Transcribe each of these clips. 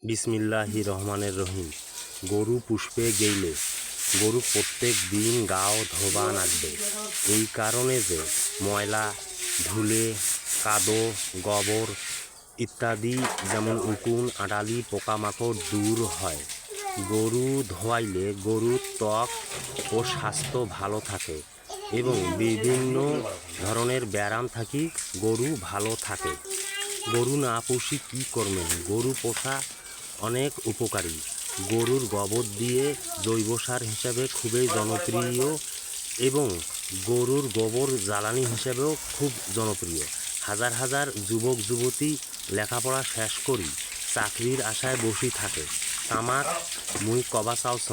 বিসমিল্লাহির রহমানির রহিম। গরু পুষতে গেলে গরু প্রত্যেক দিন গাও ধোবা লাগবে। এই কারণে যে ময়লা, ধুলে, কাদো, গোবর ইত্যাদি যেমন উকুন, আঁটালি, পোকামাকড় দূর হয়। গরু ধোয়াইলে গরুর ত্বক ও স্বাস্থ্য ভালো থাকে এবং বিভিন্ন ধরনের ব্যায়াম থাকি গরু ভালো থাকে। গরু না পুষি কী করবেন? গরু পোষা অনেক উপকারী। গরুর গোবর দিয়ে জৈব সার হিসাবে খুবই জনপ্রিয় এবং গরুর গোবর জ্বালানি হিসেবেও খুব জনপ্রিয়। হাজার হাজার যুবক যুবতী লেখাপড়া শেষ করি চাকরির আশায় বসে থাকে। তামাক মুই কবা চাওছ,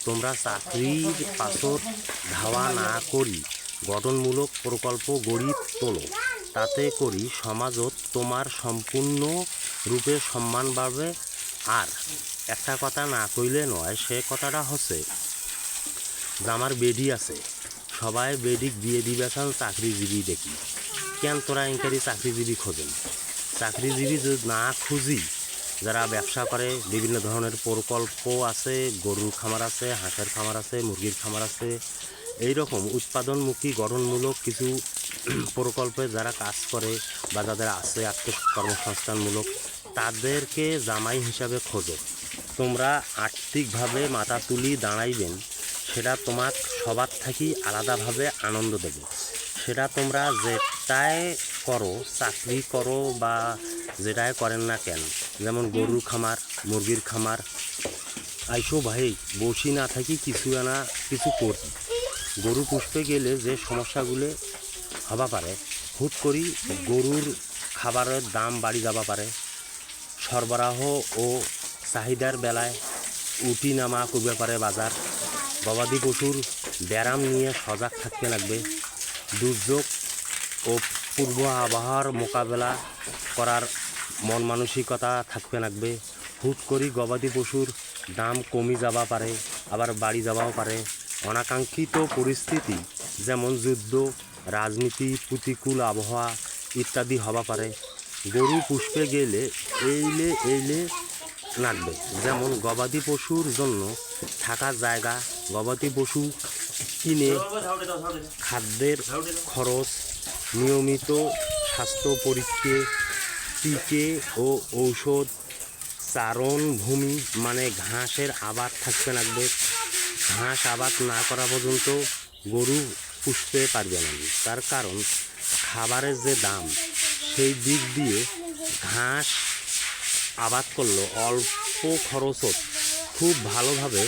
তোমরা চাকরির পাছত ধাওয়া না করি গঠনমূলক প্রকল্প গড়ি তোলো। তাতে করি সমাজত তোমার সম্পূর্ণ রূপে সম্মান বাড়বে। আর একটা কথা না কইলে নয়, সে কথাটা হচ্ছে যে আমার বেডি আছে, সবাই বেডিক দিয়ে দিবে চান চাকরিজীবী দেখি। কেন তোরা ইনকারি চাকরিজীবী খোঁজেন? চাকরিজীবী যদি না খুঁজি, যারা ব্যবসা করে, বিভিন্ন ধরনের প্রকল্প আছে, গরুর খামার আছে, হাঁসের খামার আছে, মুরগির খামার আছে, এই রকম উৎপাদনমুখী গঠনমূলক কিছু প্রকল্পে যারা কাজ করে বা যাদের আছে আত্মকর্মসংস্থানমূলক, তাদেরকে জামাই হিসাবে খোঁজো। তোমরা আর্থিকভাবে মাথা তুলি দাঁড়াইবেন, সেটা তোমার সবার থাকি আলাদাভাবে আনন্দ দেবে। সেটা তোমরা যেটাই করো, চাকরি করো বা যেটাই করেন না কেন, যেমন গরুর খামার, মুরগির খামার, আইসো ভাই বসি না থাকি কিছু না কিছু করি। গরু পুষতে গেলে যে সমস্যাগুলো হবা পারে, হুট করি গরুর খাবারের দাম বাড়ি যাবা পারে, সরবরাহ ও চাহিদার বেলায় উঠি নামা করবে পারে বাজার, গবাদি পশুর ব্যায়াম নিয়ে সজাগ থাকতে লাগবে, দুর্যোগ ও পূর্ব আবহাওয়ার মোকাবেলা করার মন মানসিকতা থাকতে লাগবে। হুট করি গবাদি পশুর দাম কমে যাবা পারে, আবার বাড়ি যাবাও পারে। অনাকাঙ্ক্ষিত পরিস্থিতি যেমন যুদ্ধ, রাজনীতি, প্রতিকূল আবহাওয়া ইত্যাদি হবা পারে। গরু পুষতে গেলে এইলে লাগবে, যেমন গবাদি পশুর জন্য থাকা জায়গা, গবাদি পশু কিনে খাদ্যের খরচ, নিয়মিত স্বাস্থ্য পরীক্ষা, টিকে ও ঔষধ, চারণ ভূমি মানে ঘাসের আবাদ থাকতে লাগবে। ঘাস আবাদ না করা পর্যন্ত গরু পুষতে পারবে না, তার কারণ খাবারের যে দাম, সেই দিক দিয়ে ঘাস আবাদ করলে অল্প খরচত খুব ভালোভাবে